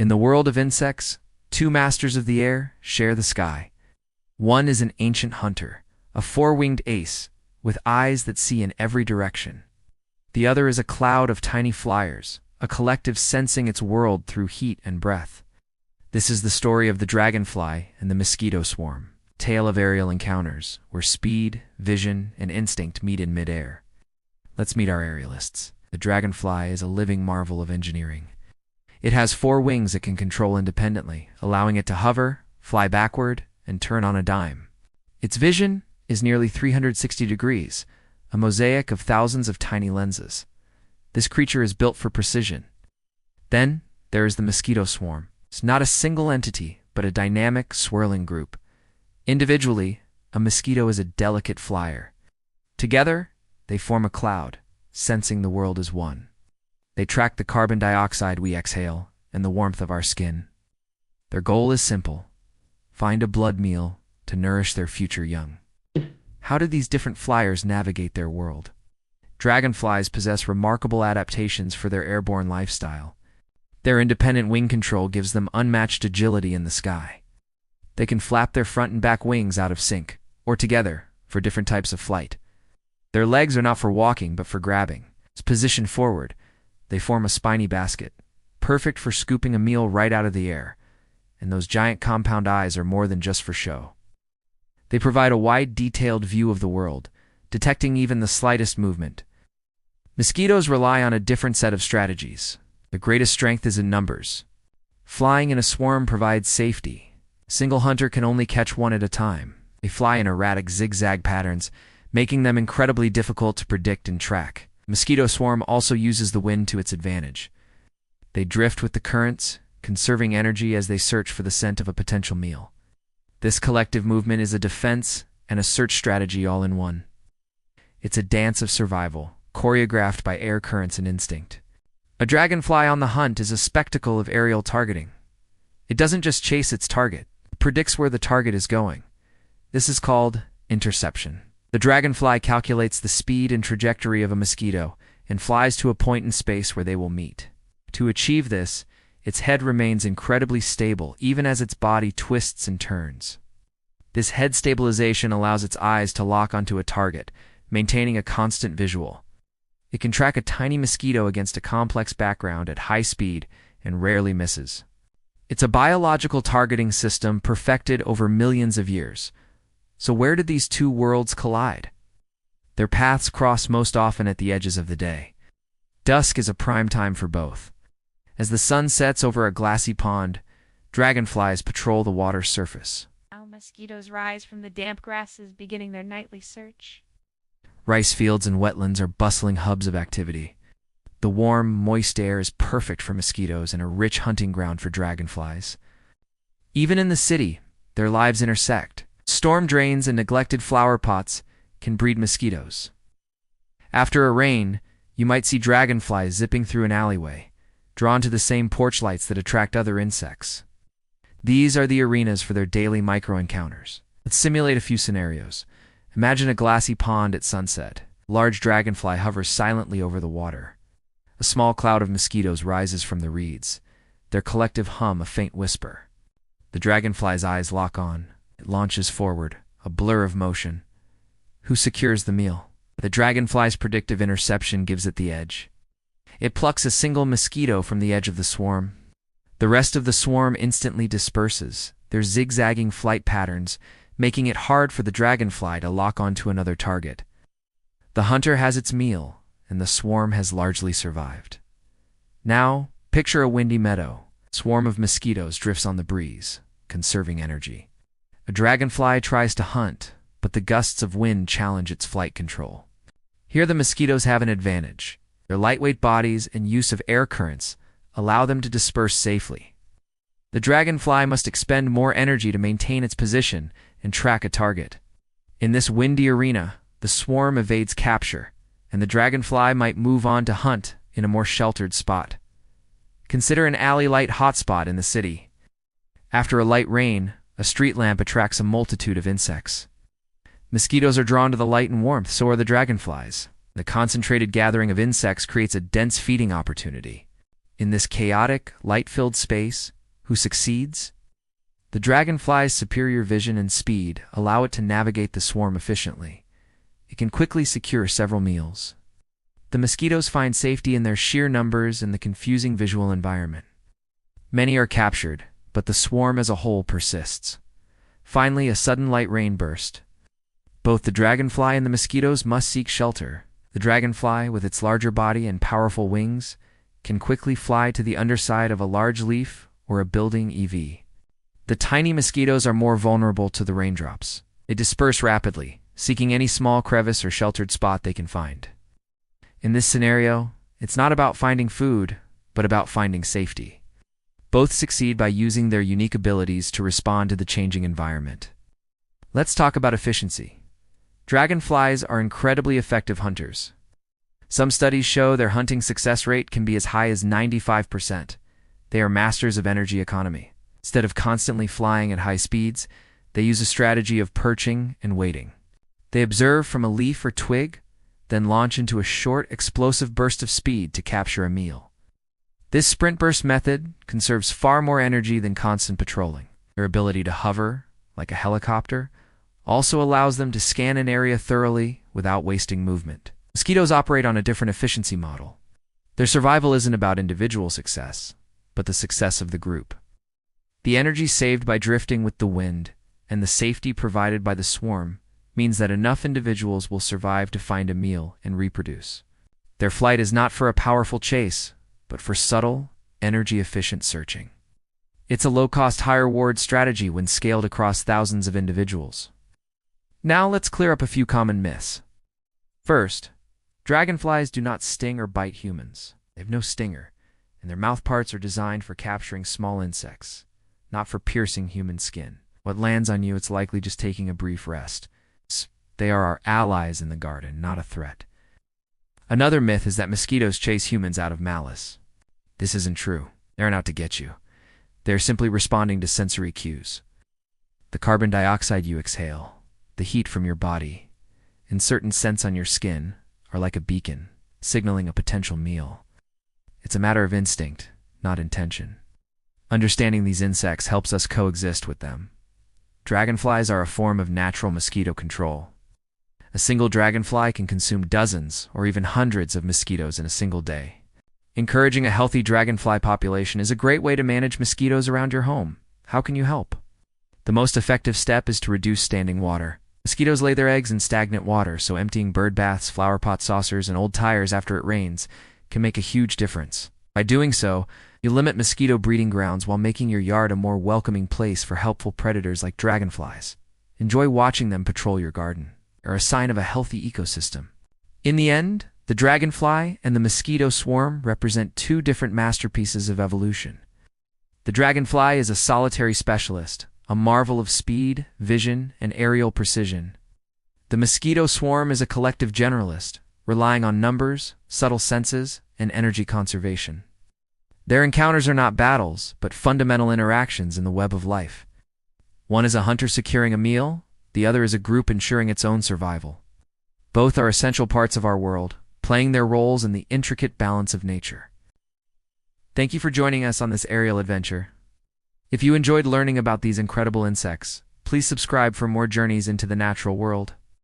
In the world of insects, two masters of the air share the sky. One is an ancient hunter, a four-winged ace, with eyes that see in every direction. The other is a cloud of tiny flyers, a collective sensing its world through heat and breath. This is the story of the dragonfly and the mosquito swarm, tale of aerial encounters, where speed, vision, and instinct meet in midair. Let's meet our aerialists. The dragonfly is a living marvel of engineering. It has four wings it can control independently, allowing it to hover, fly backward, and turn on a dime. Its vision is nearly 360 degrees, a mosaic of thousands of tiny lenses. This creature is built for precision. Then, there is the mosquito swarm. It's not a single entity, but a dynamic, swirling group. Individually, a mosquito is a delicate flyer. Together, they form a cloud, sensing the world as one. They track the carbon dioxide we exhale and the warmth of our skin. Their goal is simple: find a blood meal to nourish their future young. How do these different flyers navigate their world? Dragonflies possess remarkable adaptations for their airborne lifestyle. Their independent wing control gives them unmatched agility in the sky. They can flap their front and back wings out of sync, or together, for different types of flight. Their legs are not for walking, but for grabbing. Positioned forward, they form a spiny basket, perfect for scooping a meal right out of the air. And those giant compound eyes are more than just for show. They provide a wide, detailed view of the world, detecting even the slightest movement. Mosquitoes rely on a different set of strategies. Their greatest strength is in numbers. Flying in a swarm provides safety. A single hunter can only catch one at a time. They fly in erratic zig-zag patterns, making them incredibly difficult to predict and track. Mosquito swarm also uses the wind to its advantage. They drift with the currents, conserving energy as they search for the scent of a potential meal. This collective movement is a defense and a search strategy all in one. It's a dance of survival, choreographed by air currents and instinct. A dragonfly on the hunt is a spectacle of aerial targeting. It doesn't just chase its target, it predicts where the target is going. This is called interception. The dragonfly calculates the speed and trajectory of a mosquito and flies to a point in space where they will meet. To achieve this, its head remains incredibly stable even as its body twists and turns. This head stabilization allows its eyes to lock onto a target, maintaining a constant visual. It can track a tiny mosquito against a complex background at high speed and rarely misses. It's a biological targeting system perfected over millions of years. So where did these two worlds collide? Their paths cross most often at the edges of the day. Dusk is a prime time for both. As the sun sets over a glassy pond, dragonflies patrol the water's surface. Now mosquitoes rise from the damp grasses, beginning their nightly search. Rice fields and wetlands are bustling hubs of activity. The warm, moist air is perfect for mosquitoes and a rich hunting ground for dragonflies. Even in the city, their lives intersect. Storm drains and neglected flower pots can breed mosquitoes. After a rain, you might see dragonflies zipping through an alleyway, drawn to the same porch lights that attract other insects. These are the arenas for their daily micro-encounters. Let's simulate a few scenarios. Imagine a glassy pond at sunset. A large dragonfly hovers silently over the water. A small cloud of mosquitoes rises from the reeds, their collective hum a faint whisper. The dragonfly's eyes lock on. It launches forward, a blur of motion. Who secures the meal? The dragonfly's predictive interception gives it the edge. It plucks a single mosquito from the edge of the swarm. The rest of the swarm instantly disperses, their zigzagging flight patterns making it hard for the dragonfly to lock onto another target. The hunter has its meal, and the swarm has largely survived. Now, picture a windy meadow. A swarm of mosquitoes drifts on the breeze, conserving energy. A dragonfly tries to hunt, but the gusts of wind challenge its flight control. Here the mosquitoes have an advantage. Their lightweight bodies and use of air currents allow them to disperse safely. The dragonfly must expend more energy to maintain its position and track a target. In this windy arena, the swarm evades capture, and the dragonfly might move on to hunt in a more sheltered spot. Consider an alley light hotspot in the city. After a light rain, a street lamp attracts a multitude of insects. Mosquitoes are drawn to the light and warmth, so are the dragonflies. The concentrated gathering of insects creates a dense feeding opportunity. In this chaotic, light-filled space, who succeeds? The dragonfly's superior vision and speed allow it to navigate the swarm efficiently. It can quickly secure several meals. The mosquitoes find safety in their sheer numbers and the confusing visual environment. Many are captured, but the swarm as a whole persists. Finally, a sudden light rain burst. Both the dragonfly and the mosquitoes must seek shelter. The dragonfly, with its larger body and powerful wings, can quickly fly to the underside of a large leaf or a building EV. The tiny mosquitoes are more vulnerable to the raindrops. They disperse rapidly, seeking any small crevice or sheltered spot they can find. In this scenario, it's not about finding food, but about finding safety. Both succeed by using their unique abilities to respond to the changing environment. Let's talk about efficiency. Dragonflies are incredibly effective hunters. Some studies show their hunting success rate can be as high as 95%. They are masters of energy economy. Instead of constantly flying at high speeds, they use a strategy of perching and waiting. They observe from a leaf or twig, then launch into a short, explosive burst of speed to capture a meal. This sprint burst method conserves far more energy than constant patrolling. Their ability to hover, like a helicopter, also allows them to scan an area thoroughly without wasting movement. Mosquitoes operate on a different efficiency model. Their survival isn't about individual success, but the success of the group. The energy saved by drifting with the wind and the safety provided by the swarm means that enough individuals will survive to find a meal and reproduce. Their flight is not for a powerful chase, but for subtle, energy-efficient searching. It's a low-cost, high-reward strategy when scaled across thousands of individuals. Now let's clear up a few common myths. First, dragonflies do not sting or bite humans. They have no stinger, and their mouth parts are designed for capturing small insects, not for piercing human skin. What lands on you, it's likely just taking a brief rest. They are our allies in the garden, not a threat. Another myth is that mosquitoes chase humans out of malice. This isn't true. They aren't out to get you. They're simply responding to sensory cues. The carbon dioxide you exhale, the heat from your body, and certain scents on your skin are like a beacon, signaling a potential meal. It's a matter of instinct, not intention. Understanding these insects helps us coexist with them. Dragonflies are a form of natural mosquito control. A single dragonfly can consume dozens or even hundreds of mosquitoes in a single day. Encouraging a healthy dragonfly population is a great way to manage mosquitoes around your home. How can you help? The most effective step is to reduce standing water. Mosquitoes lay their eggs in stagnant water, so emptying bird baths, flower pot saucers, and old tires after it rains can make a huge difference. By doing so, you limit mosquito breeding grounds while making your yard a more welcoming place for helpful predators like dragonflies. Enjoy watching them patrol your garden. Are a sign of a healthy ecosystem. In the end, the dragonfly and the mosquito swarm represent two different masterpieces of evolution. The dragonfly is a solitary specialist, a marvel of speed, vision, and aerial precision. The mosquito swarm is a collective generalist, relying on numbers, subtle senses, and energy conservation. Their encounters are not battles, but fundamental interactions in the web of life. One is a hunter securing a meal, the other is a group ensuring its own survival. Both are essential parts of our world, playing their roles in the intricate balance of nature. Thank you for joining us on this aerial adventure. If you enjoyed learning about these incredible insects, please subscribe for more journeys into the natural world.